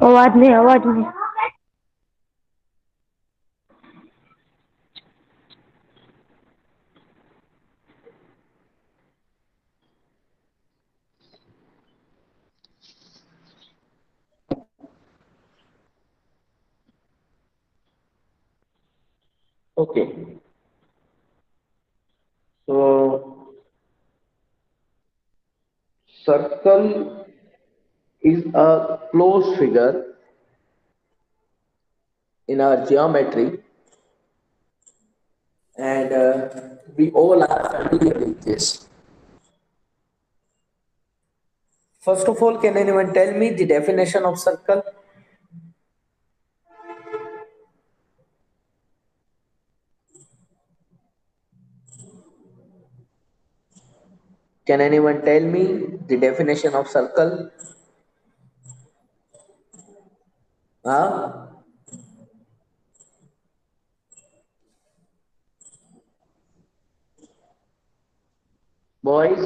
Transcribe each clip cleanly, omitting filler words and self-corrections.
અવાજ નહીં, અવાજ નહીં. Okay. So circle is a closed figure in our geometry, and we all are familiar with this. First of all, can anyone tell me the definition of circle? Can anyone tell me the definition of circle? Huh? Boys,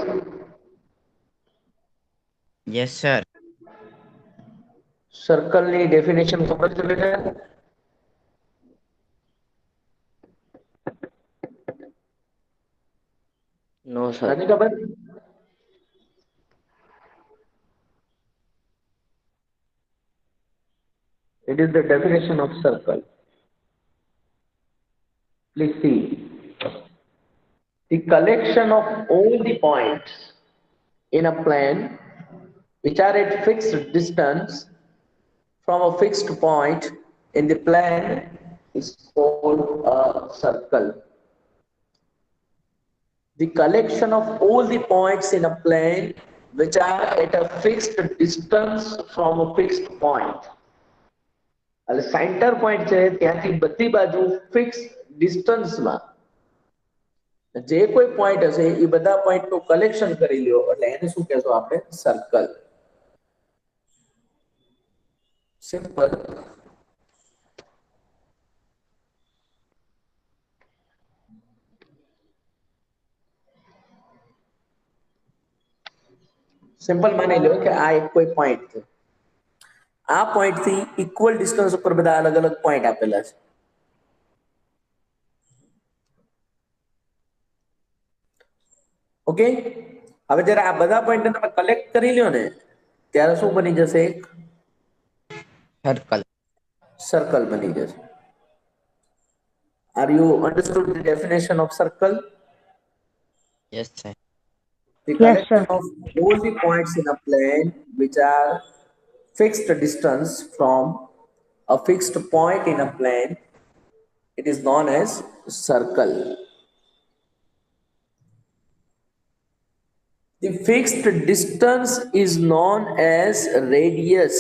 Yes, sir. circle ની definition ખબર છે બેટા? No, sir. નથી ખબર? It is the definition of circle. Please see. The collection of all the points in a plane which are at fixed distance from a fixed point in the plane is called a circle. The collection of all the points in a plane which are at a fixed distance from a fixed point. એટલે centre point છે ત્યાંથી બધી બાજુ fix ડિસ્ટન્સમાં જે કોઈ point હશે એ બધા point નું કલેક્શન કરી લ્યો એટલે એને શું કહેશો આપણે સર્કલ. સિમ્પલ. સિમ્પલ માની લો કે આ એક કોઈ પોઈન્ટ છે. આ પોઈન્ટ થી ઇક્વલ ડિસ્ટન્સ ઉપર બધા અલગ અલગ પોઈન્ટ આપેલા છે. ઓકે, હવે જ્યારે આ બધા પોઈન્ટ તમે કલેક્ટ કરી લ્યો ને ત્યારે શું બની જશે? એક Circle. સર્કલ બની જશે. Are you understood the definition of circle? Yes, sir. The Yes, sir. collection of all the points in a plane which are fixed distance from a fixed point in a plane, it is known as circle. The fixed distance is known as radius.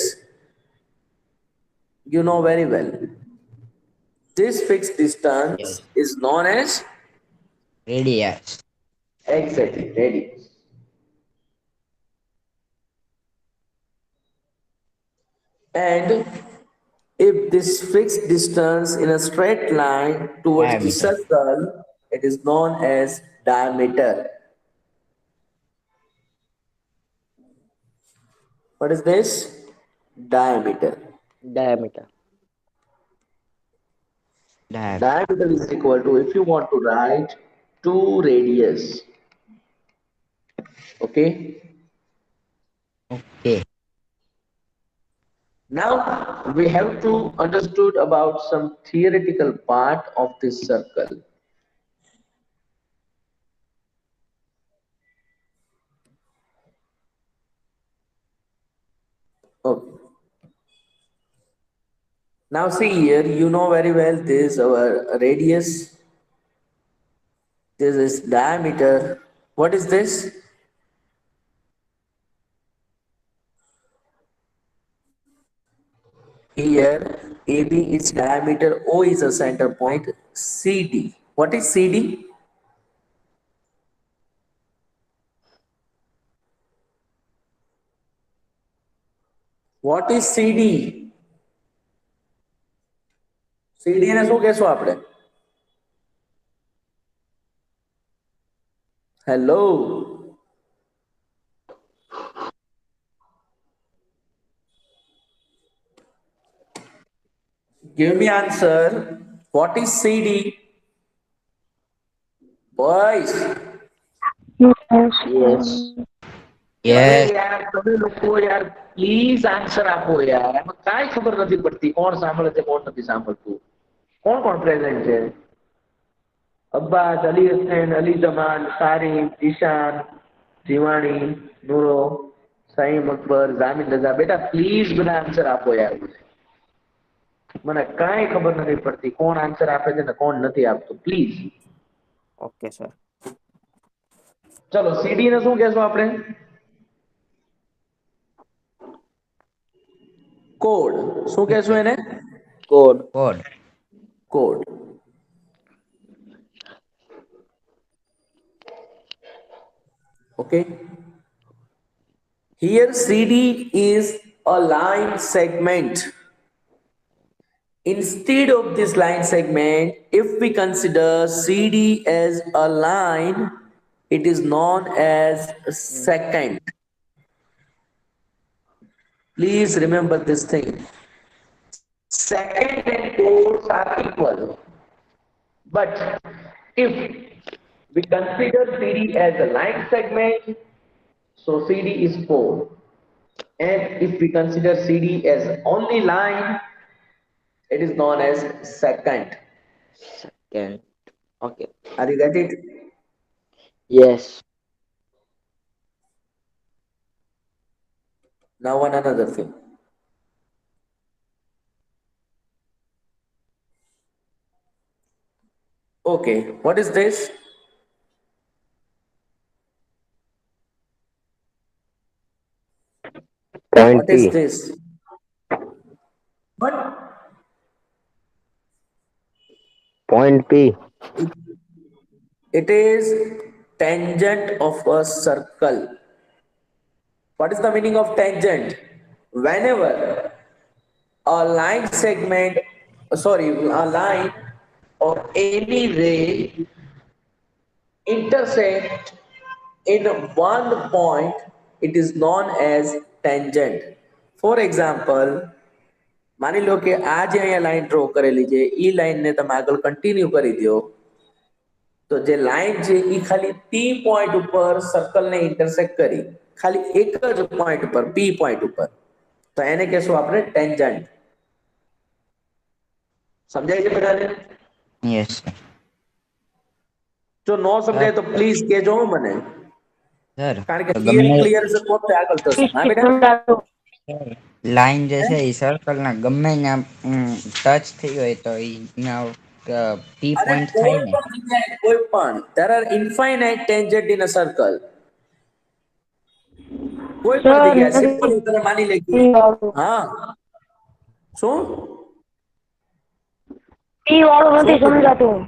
You know very well. This fixed distance Yes. is known as Radius. exactly radius. And if this fixed distance in a straight line towards the Diameter. circle, it is known as diameter. What is this? Diameter. Diameter. Diameter. Diameter is equal to, if you want to write, 2 radius. Okay. Okay. Now we have to understood about some theoretical part of this circle. Okay. Now see here, you know very well this is our radius. This is diameter. What is this? Here AB is diameter, O is a center point, CD. What is CD? What is CD? CD ને શું કહેશો આપણે? Hello. Give me answer. What is CD? Boys. Yes. અરે Yes. યાર તમે લોકો યાર please answer આપો યાર આમાં કાંઈ ખબર નથી પડતી કોણ સાંભળે છે કોણ નથી સાંભળતું કોણ કોણ પ્રેઝન્ટ છે અબ્બાસ અલી હસૈન અલી જમાન સારીમ ઈશાન જીવાણી નૂરો સઈમ અકબર જામિન રઝા બેટા પ્લીઝ બધા આન્સર આપો યાર મને કાંઈ ખબર નથી પડતી કોણ આન્સર આપે છે ને કોણ નથી આપતું પ્લીઝ ઓકે સર. ચલો સીડી ને શું કહેશું આપણે કોડ શું કહેશું એને Code. Code. Code okay here CD is a line segment. Instead of this line segment, if we consider CD as a line, it is known as secant. Please remember this thing. Secant and codes are equal. But if we consider CD as a line segment, so CD is code. And if we consider CD as only line, it is known as secant. Second. Okay. Are you get it? Yes. Now one another thing. Okay, what is this? Point What is P. this? What? Point P. It is tangent of a circle. What is the meaning of tangent? Whenever a line segment, sorry, a line or any ray intersect in one point, it is known as tangent. For example, માની લો કે આ જે અહીંયા line draw કરેલી છે એ લાઈનને તમે આગળ કન્ટિન્યુ કરી દો તો જે લાઈન છે એ ખાલી P પોઈન્ટ ઉપર સર્કલને ઇન્ટરસેક્ટ કરી ખાલી એક જ પોઈન્ટ ઉપર P પોઈન્ટ ઉપર તો એને કહેશું આપણે ટેન્જન્ટ સમજાય છે બધાને Yes. Sir. જો નો સમજાય તો પ્લીઝ કહેજો હો મને Sir. કારણ કે તો ક્લિયર છે તો જ આગળ થશે હા બેટા લાઈન જે છે એ સર્કલ ના ગમે ત્યાં ટચ થઈ હોય તો એના P અરે પોઈન્ટ થાય કોઈ ને. પણ જગ્યાએ કોઈ પણ there are infinite tangent in a circle કોઈ પણ જગ્યાએ સિમ્પલ તમે માની લેજો હા શું ઈ વાળું નથી સમજાતું.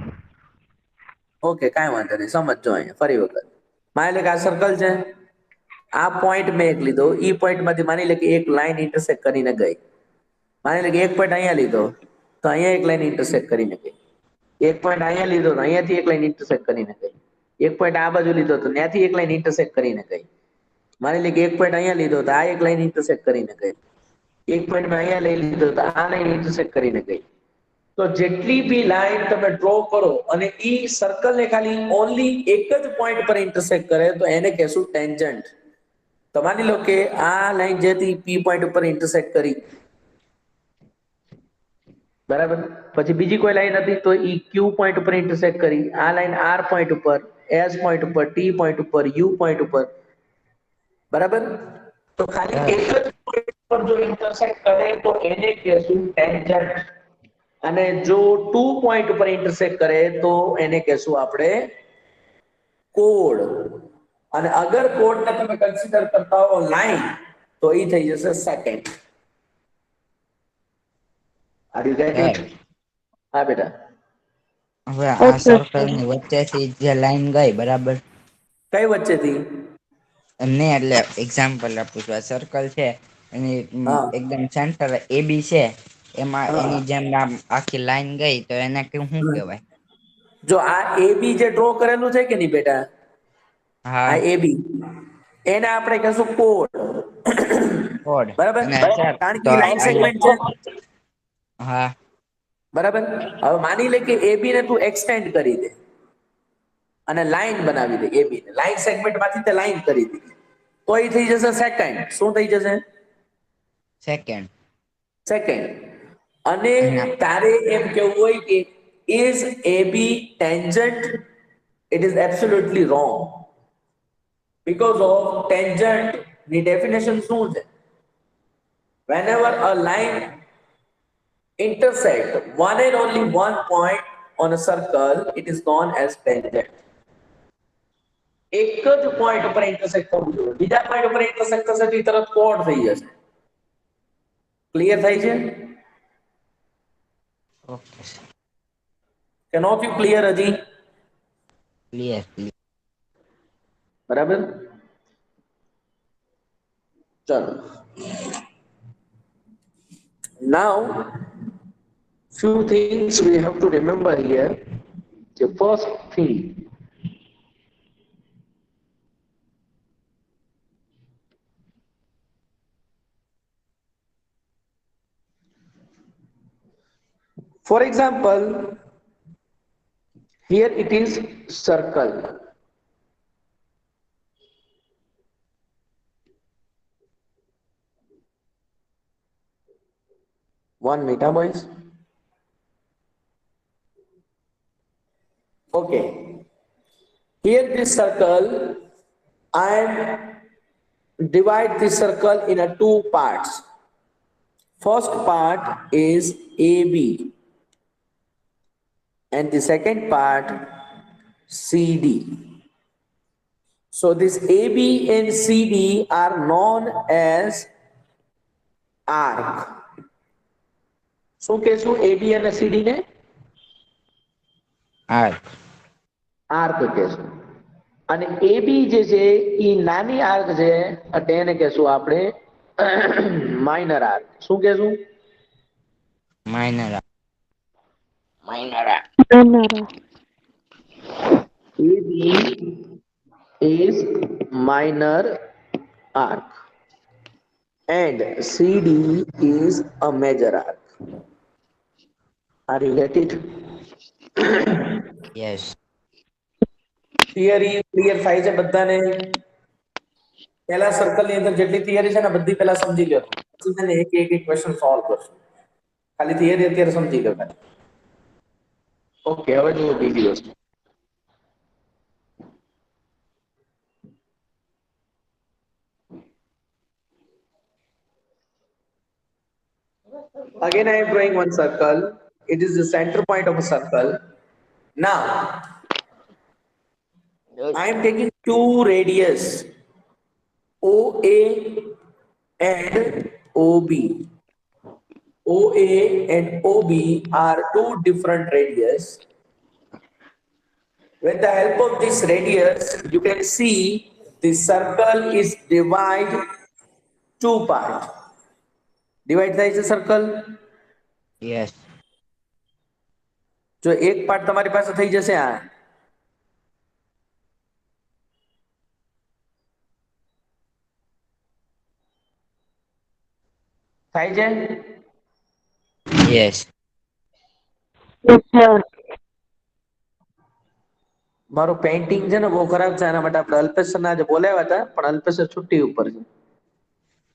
ઓકે કાંઈ વાંધો નહીં સમજજો અહીંયા ફરી વખત માની લે કે આ સર્કલ છે આ પોઈન્ટ મેં એક લીધો ઈ પોઈન્ટ માંથી માની લે કે એક લાઈન ઇન્ટરસેક્ટ કરીને ગઈ માની લે કે એક પોઈન્ટ અહીંયા લીધો તો અહીંયા એક લાઈન ઇન્ટરસેક્ટ કરીને ગઈ એક પોઈન્ટ અહીંયા લીધો તો અહીંયાથી એક લાઈન ઇન્ટરસેક્ટ કરીને ગઈ એક પોઈન્ટ આ બાજુ લીધો તો ત્યાંથી એક લાઈન ઇન્ટરસેક્ટ કરીને ગઈ માની લે કે એક પોઈન્ટ અહીંયા લીધો તો આ એક લાઈન ઇન્ટરસેક્ટ કરીને ગઈ એક પોઈન્ટ મેં અહીંયા લઈ લીધો તો આ લાઈન ઇન્ટરસેક્ટ કરીને ગઈ તો જેટલી બી લાઈન તમે ડ્રો કરો અને ઈ સર્કલ ને ખાલી ઓનલી એક જ પોઈન્ટ પર ઇન્ટરસેક્ટ કરે તો એને કહેશું ટેન્જન્ટ તો માની લો કે આ લાઈન જે હતી P પોઈન્ટ ઉપર ઇન્ટરસેક્ટ કરી બરાબર પછી બીજી કોઈ લાઈન હતી તો ઈ Q પોઈન્ટ ઉપર ઇન્ટરસેક્ટ કરી આ લાઈન R પોઈન્ટ ઉપર S પોઈન્ટ ઉપર T પોઈન્ટ ઉપર U પોઈન્ટ ઉપર બરાબર તો ખાલી એક જ પોઈન્ટ પર જો ઇન્ટરસેક્ટ કરે તો એને કહેશું ટેન્જન્ટ અને જો 2 પોઈન્ટ ઉપર ઇન્ટરસેક્ટ કરે તો એને કહેશું આપણે કોડ અને અગર કોડ ને તમે કન્સિડર કરતા હો લાઈન તો ઈ થઈ જશે second are you get it હા બેટા હવે આ સર્કલ ની વચ્ચેથી જે લાઈન ગઈ બરાબર કઈ વચ્ચેથી ને એટલે એક્ઝામ્પલ આપું છું આ સર્કલ છે એની હા એકદમ સેન્ટર એ બી છે એમાં હા એની જેમ આમ આખી લાઈન ગઈ તો એને શું કહેવાય જો આ એ બી જે ડ્રો કરેલું છે કે નહીં બેટા હા આ એ બી એને આપણે કહેશું કોડ કોડ બરાબર અને સર કારણ તો કે લાઈન આ સેગમેન્ટ છે હા બરાબર. હવે માની લે કે AB ને તું એક્સટેન્ડ કરી દે અને લાઈન બનાવી દે. AB ને લાઈન સેગમેન્ટમાંથી તે લાઈન કરી દીધી તો એ થઈ જશે સેકન્ડ. શું થઈ જશે? સેકન્ડ. સેકન્ડ. અને અને તારે એમ કેવું હોય કે is AB tangent? It is absolutely wrong because of tangent ની definition શું છે? Whenever a line intersect one and only one point on a circle, it is known as tangent. એક જ પોઈન્ટ ઉપર ઇન્ટરસેક્ટ થવું જોઈએ, બીજા પોઈન્ટ ઉપર ઇન્ટરસેક્ટ થશે તો તરત કોડ થઈ જશે. ક્લિયર થાય છે ઓકે સર. કે નો થયું ક્લિયર હજી? Clear clear. બરાબર. ચલો, now few things we have to remember here. The first thing, for example, here it is circle. One minute, boys. Okay. Here this circle, I divide this circle in a two parts. First part is AB and the second part CD. So this AB and CD are known as arc. શું કહેશું AB અને CD ને? Arc. Arc કહેશું. અને AB જે છે એ નાની arc છે એટલે એને કહેશું આપણે માઇનર આર્ક. શું કહેશું? Minor arc. Minor arc. AB is minor arc and CD is a major arc. Are you get it? Yes. Theory clear થાય છે બધાને? પહેલા સર્કલ ની અંદર જેટલી થિયરી છે ને બધી પહેલા સમજી લો, પછી છે ને એક એક ક્વેશ્ચન સોલ્વ કરશું. ખાલી થિયરી અત્યારે સમજી લો. ઓકે, હવે જુઓ બીજી વસ્તુ. Again, I am drawing one circle. It is the center point of a circle. Now, I am taking two radius, OA and OB. OA and OB are two different radius. With the help of this radius, you can see the circle is divided two parts. Divide થાય છે circle. Yes. જો એક part તમારી પાસે થઈ જશે આ, થાય છે? યસ. Yes, sir. મારું પેઇન્ટિંગ છે ને બહુ ખરાબ છે, આના માટે આપણે અલ્પેશ સર આજે બોલાવ્યા હતા પણ અલ્પેશ સર છુટ્ટી ઉપર છે.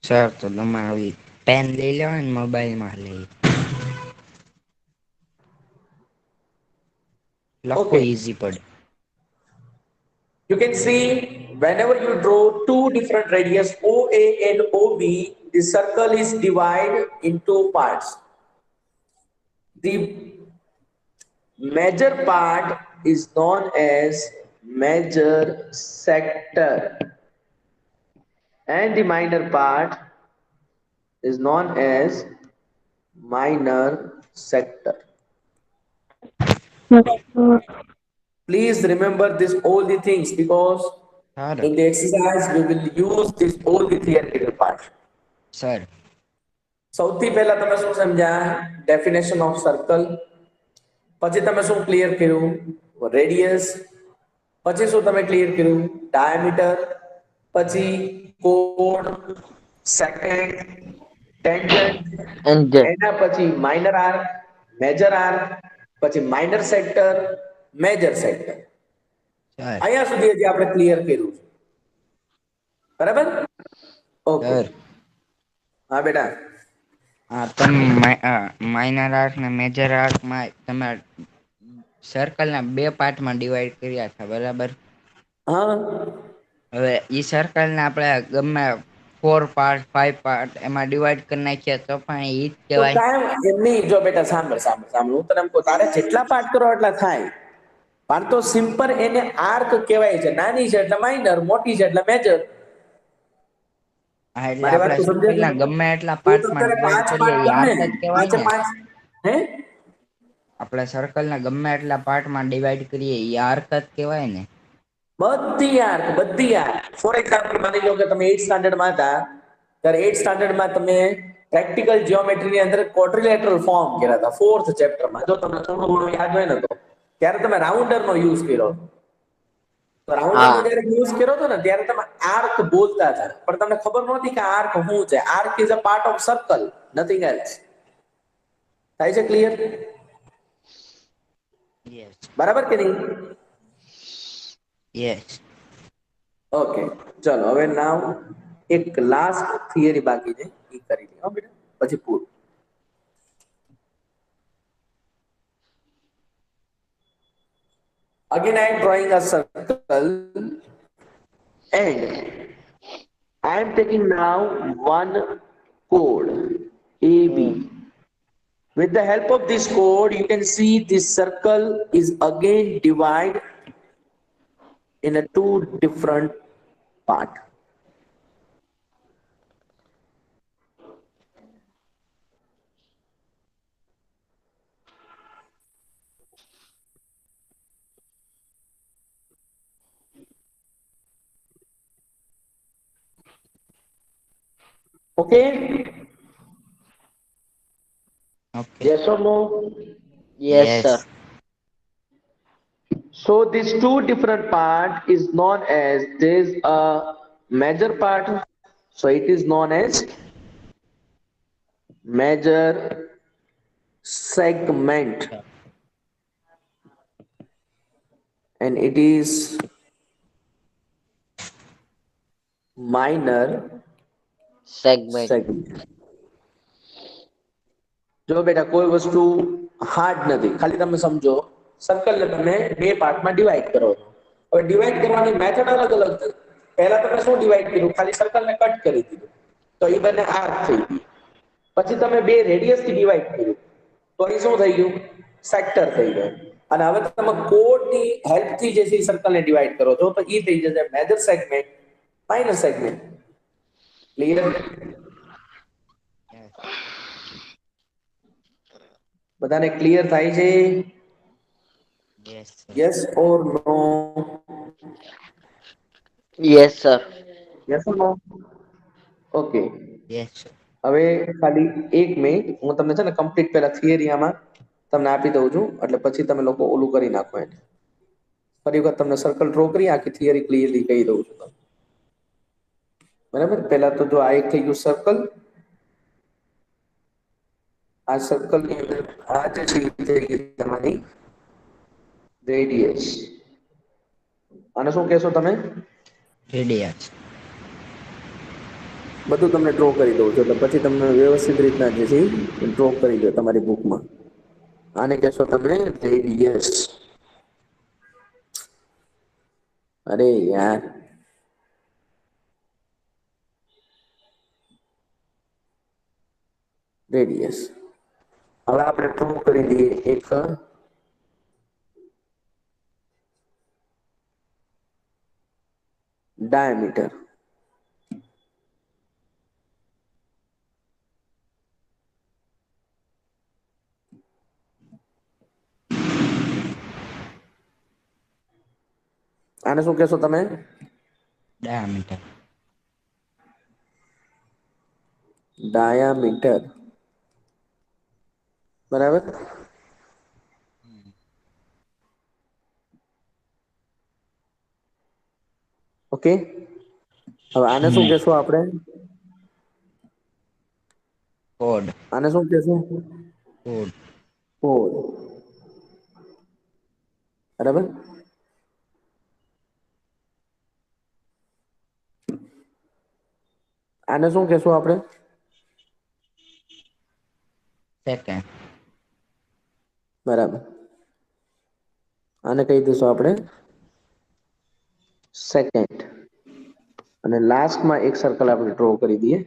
સર તો તમારી પેન લઈ લેવાય ને મોબાઈલમાં લઈ લખો Okay. ઈઝી પડે. You can see whenever you draw two different radius OA and OB, the circle is divided in two parts. The major part is known as major sector and the minor part is known as minor sector. Please remember this all the things because sir. in the exercise we will use this all the theoretical part. Sir. સૌથી પહેલા તમે શું સમજ્યા? Definition of circle. પછી તમે શું clear કર્યું? Radius. પછી શું તમે ક્લિયર કર્યું? ડાયામીટર. પછી કોણ, સેકન્ડ, ટેન્જન્ટ, એન્ડ એના પછી માઇનર આર્ક, મેજર આર્ક, પછી minor sector, major sector. Sir અહીંયા સુધી હજી આપણે ક્લિયર કર્યું છે. બરાબર? ઓકે. સર હા બેટા. હા તમે માઇનર આર્ક ને મેજર આર્કમાં તમે સર્કલના બે પાર્ટમાં ડિવાઈડ કર્યા હતા બરાબર. હા. હવે ઈ સર્કલને આપણે ગમે 4 પાર્ટ 5 પાર્ટ એમાં ડિવાઈડ કરી નાખીએ તો પણ ઈ જ તો કહેવાય. કાંઈ એમ નહીં. જો બેટા સાંભળ હું તને એમ કહું, તારે જેટલા પાર્ટ કરો એટલા થાય. પણ તો સિમ્પલ એને આર્ક કહેવાય છે. નાની છે એટલે માઇનર, મોટી છે એટલે મેજર. હા એટલે મારી વાત આપણે તું સમજે છે? સર્કલના ગમે એટલા તું તો પાર્ટમાં અત્યારે ડિવાઈડ 5 કરીએ પાર્ટ એ કર ને, આર્ક જ કહેવાય પાંચે ને. પાંચ. હે? આપણે સર્કલના ગમે એટલા પાર્ટમાં ડિવાઈડ કરીએ એ આર્ક જ કહેવાય ને. બધી આર્ક. ફોર એક્ઝામ્પલ માની લો કે તમે 8th સ્ટાન્ડર્ડમાં હતા, ત્યારે 8th સ્ટાન્ડર્ડમાં તમે પ્રેક્ટિકલ જીઓમેટ્રીની અંદર ક્વોડ્રિલેટરલ ફોર્મ કર્યા હતા 4th ચેપ્ટરમાં. જો તમને થોડું ઘણું યાદ હોય ને તો ત્યારે તમે રાઉન્ડરનો યુઝ કર્યો. તો રાઉન્ડરનો હા જ્યારે યુઝ કર્યો હતો ને ત્યારે તમે આર્ક બોલતા હતા, પણ તમને ખબર નહોતી કે આર્ક શું છે. Arc is a part of circle, nothing else. થાય છે ક્લિયર? યસ બરાબર કે નહીં? યસ. ઓકે, ચલો હવે નાવ એક લાસ્ટ થિયરી બાકી છે, એ કરી લઈએ બેટા, પછી પૂરું. Again, I am drawing a circle and I am taking now one code AB. With the help of this code, you can see this circle is again divided in a two different part. Okay? Okay. Yes or no? Yes yes. Sir. So these two different part is known as, there's a major part, so it is known as major segment, and it is minor segment. segment. જો બેટા કોઈ વસ્તુ hard નથી, ખાલી તમે સમજો સર્કલને તમે બે પાર્ટમાં ડિવાઈડ કરો છો. હવે ડિવાઈડ કરવાની મેથડ અલગ અલગ છે. પહેલા તમે શું ડિવાઈડ કર્યું? ખાલી સર્કલને કટ કરી દીધું, તો એ બંને આર્ક થઈ ગઈ. પછી તમે બે રેડિયસથી ડિવાઈડ કર્યું, તો એ શું થઈ ગયું? સેક્ટર થઈ ગયું. અને હવે તમે કોડની હેલ્પથી જે છે સર્કલને ડિવાઈડ કરો છો, તો એ થઈ જશે major segment, minor segment. Clear? બધાને ક્લિયર થાય છે? Yes sir. Yes or no? Yes sir. Yes or no? Okay. Yes sir. હવે ખાલી એક મિનિટ, હું તમને છે ને કમ્પ્લીટ પહેલા થિયરી આમાં તમને આપી દઉં છું, એટલે પછી તમે લોકો ઓલું કરી નાખો એને. ફરી વખત તમને સર્કલ ડ્રો કરી આખી થિયરી ક્લિયરલી કહી દઉં છું. બરાબર? પહેલા તો જો આ એક થઈ ગયું સર્કલ. આ સર્કલની અંદર આ જે છે એ થઈ ગઈ તમારી રેડિયસ. આને શું કહેશો તમે? રેડિયસ. બધું તમને ડ્રો કરી દઉં છું, એટલે પછી તમને વ્યવસ્થિત રીતના જે છે એ ડ્રો કરી દો તમારી બુકમાં. આને કહેશો તમે રેડિયસ. અરે યાર, રેડિયસ. હવે આપણે ડ્રો કરી દઈએ એક ડાયામીટર. આને શું કહેશો તમે? ડાયામીટર. ડાયામીટર. બરાબર? ઓકે. હવે આને શું કહેશું આપણે? કોડ. આને શું કહેશું? કોડ. 4 બરાબર. આને શું કહેશું આપણે? સેકન્ડ. બરાબર. આને કહી દઈશું આપણે સેકન્ડ. અને લાસ્ટમાં એક સર્કલ આપણે ડ્રો કરી દઈએ.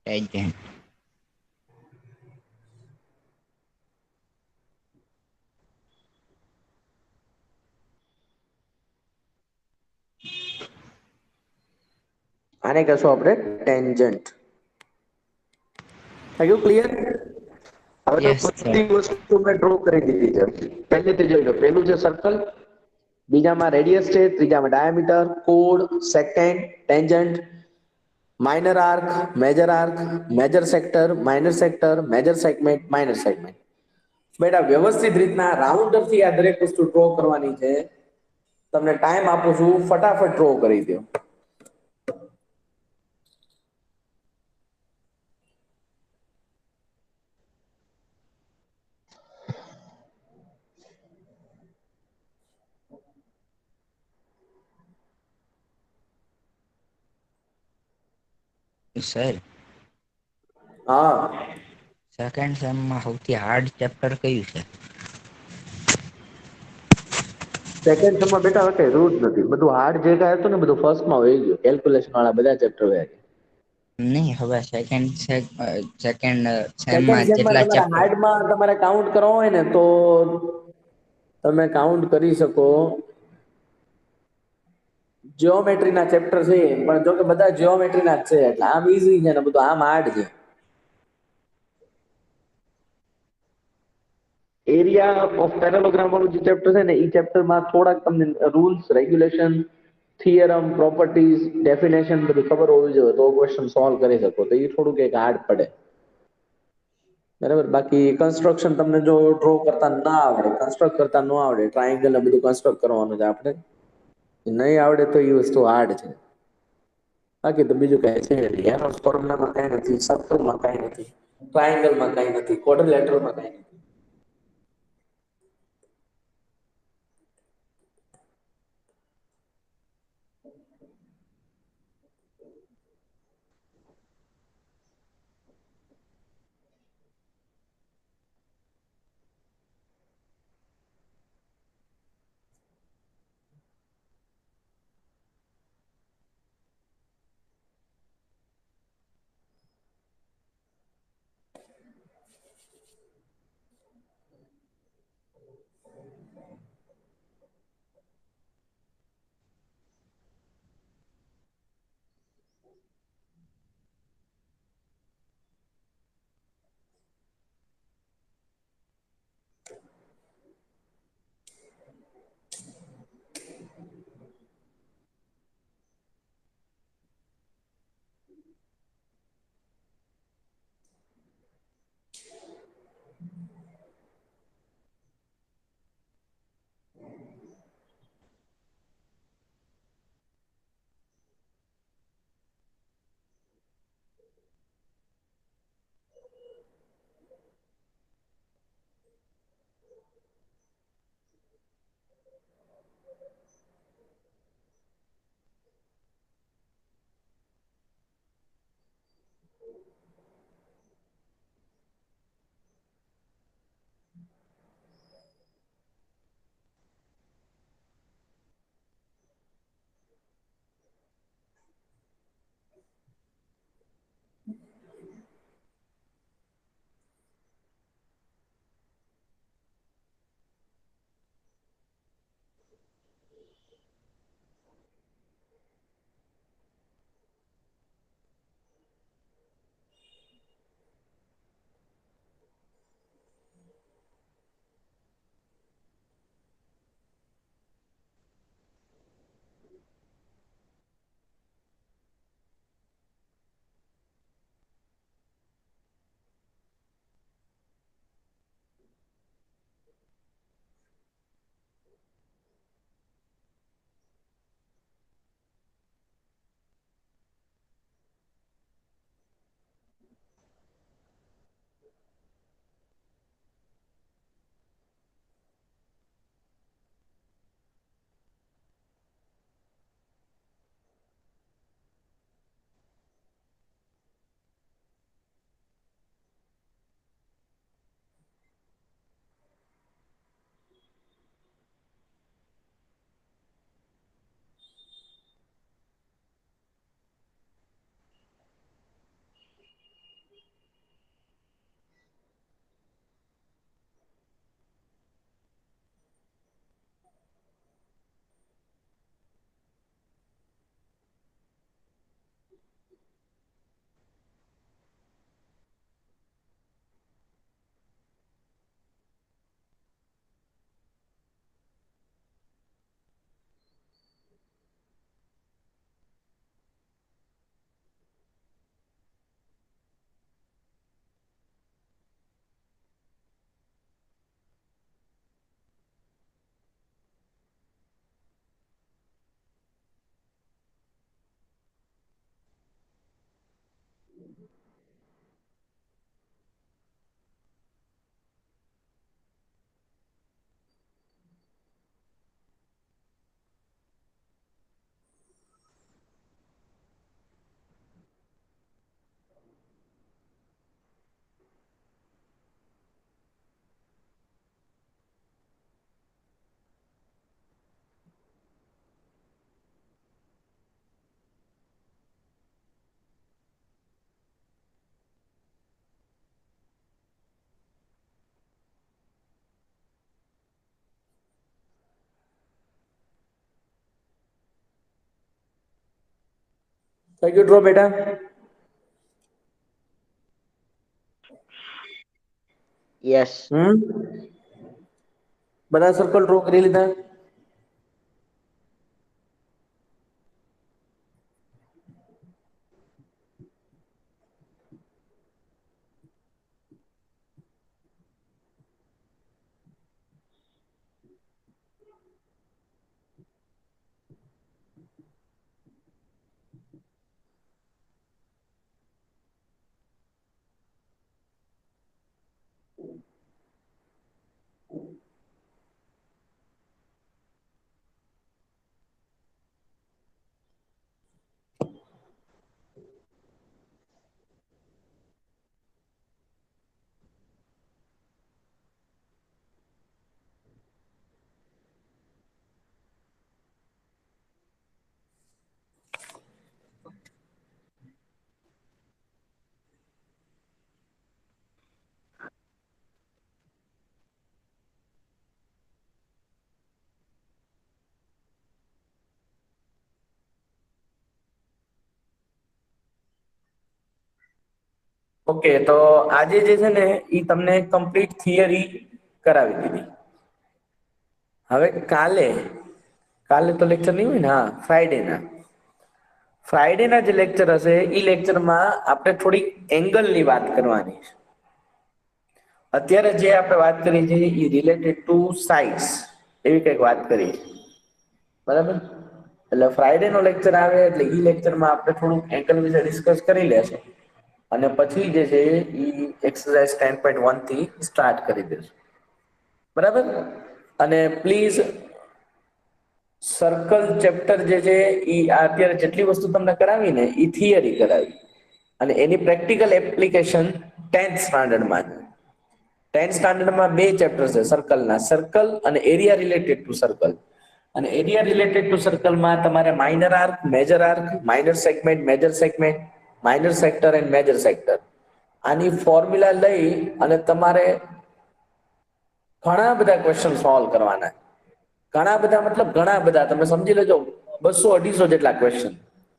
ટેન્જન્ટ. આને કહેશું આપણે ટેન્જન્ટ. થઈ ગયું ક્લિયર? હવે તો યસ સર. બધી વસ્તુ મેં ડ્રો કરી દીધી છે. પહેલેથી જોઈ લો. પહેલું છે સર્કલ, બીજામાં રેડિયસ છે, ત્રીજામાં ડાયામીટર, કોડ, secant, tangent, minor arc, major sector, minor sector, major segment, minor segment. બેટા વ્યવસ્થિત રીતના રાઉન્ડરથી આ દરેક વસ્તુ ડ્રો કરવાની છે. તમને ટાઈમ આપું છું, ફટાફટ ડ્રો કરી દો. સર, હા, સેકન્ડ સેમમાં સૌથી હાર્ડ ચેપ્ટર કયું છે? સેકન્ડ સેમમાં બેટા હવે કઈ રૂટ નથી. બધું હાર્ડ જે કાંઈ હતું ને બધું ફર્સ્ટમાં વહી ગયું. કેલ્ક્યુલેશન વાળા બધા ચેપ્ટર વહ્યા ગયા. નહીં, હવે સેકન્ડ સેકન્ડ સેમમાં સેમમાં જેટલા તમારે ચેપ્ટર. હાર્ડમાં તમારે કાઉન્ટ કરવા હોય ને તો તમે કાઉન્ટ કરી શકો. જીઓમેટ્રીના ચેપ્ટર છે, પણ જો કે બધા જીઓમેટ્રીના જ છે, એટલે આમ ઈઝી છે ને બધું આમ હાર્ડ છે. એરિયા ઓફ પેરેલોગ્રામ વાળું જે ચેપ્ટર છે ને એ ચેપ્ટરમાં થોડાક તમને rules, regulation, theorem, properties, definition બધું ખબર હોવી જોઈએ તો ક્વેશ્ચન સોલ્વ કરી શકો. તો એ થોડુંક એક હાર્ડ પડે. બરાબર. બાકી કન્સ્ટ્રક્શન તમને જો ડ્રો કરતા ના આવડે, કન્સ્ટ્રક્ટ કરતા ન આવડે, ટ્રાયંગલ ને બધું કન્સ્ટ્રક્ટ કરવાનું છે આપણે, નહીં આવડે તો એ વસ્તુ હાર્ડ છે. બાકી તો બીજું કઈ છે નહીં. એરોસ ફોર્મ્યુલામાં કઈ નથી, સર્કલમાં કઈ નથી, ટ્રાયંગલમાં કઈ નથી, ક્વોડ્રિલેટરલમાં કઈ નથી. થઈ ગયું ડ્રો બેટા? યસ. બધા સર્કલ ડ્રો કરી લીધા? ઓકે, તો આજે જે છે ને એ તમને કમ્પ્લીટ થિયરી કરાવી દીધી. હવે કાલે તો લેક્ચર નહીં હોય ને? હા, ફ્રાઈડેના જે લેક્ચર હશે એ લેક્ચરમાં આપણે થોડી એંગલની વાત કરવાની છે. અત્યારે જે આપણે વાત કરી છે એ રિલેટેડ ટુ સાઇડ્સ એવી કંઈક વાત કરી છે, બરાબર? એટલે ફ્રાઈડે નો લેક્ચર આવે એટલે એ લેક્ચરમાં આપણે થોડુંક એંગલ વિશે ડિસ્કસ કરી લેશું અને પછી જે છે એ એક્સરસાઇઝ 10.1 થી સ્ટાર્ટ કરી દેશું, બરાબર? અને પ્લીઝ સર્કલ ચેપ્ટર જે છે એ અત્યારે જેટલી વસ્તુ તમને કરાવી ને એ થિયરી કરાવી અને એની પ્રેક્ટિકલ એપ્લિકેશન 10th સ્ટાન્ડર્ડમાં છે. 10th સ્ટાન્ડર્ડમાં બે ચેપ્ટર છે સર્કલના, સર્કલ અને એરિયા રિલેટેડ ટુ સર્કલ. અને એરિયા રિલેટેડ ટુ સર્કલમાં તમારે minor arc, major arc, minor segment, major segment, minor sector and major sector આની ફોર્મ્યુલા લઈ અને તમારે ઘણા બધા ક્વેશ્ચન સોલ્વ કરવાના. ઘણા બધા મતલબ ઘણા બધા, તમે સમજી લેજો 200-250 જેટલા ક્વેશ્ચન,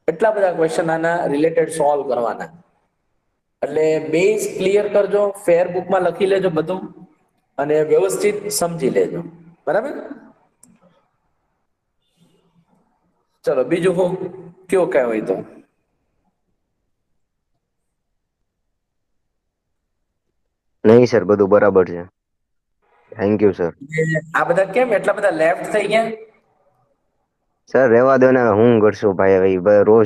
એટલા બધા ક્વેશ્ચન આના રિલેટેડ સોલ્વ કરવાના. એટલે બેઝ ક્લિયર કરજો, ફેર બુકમાં લખી લેજો બધું અને વ્યવસ્થિત સમજી લેજો, બરાબર? ચલો બીજું હું કયો કઈ હોય તો? નહીં સર, બધું બરાબર છે. Thank you sir. આ બધા કેમ એટલા બધા લેફ્ટ થઈ ગયા? સર રહેવા દો ને, હું કરશું ભાઈ, હવે રોજ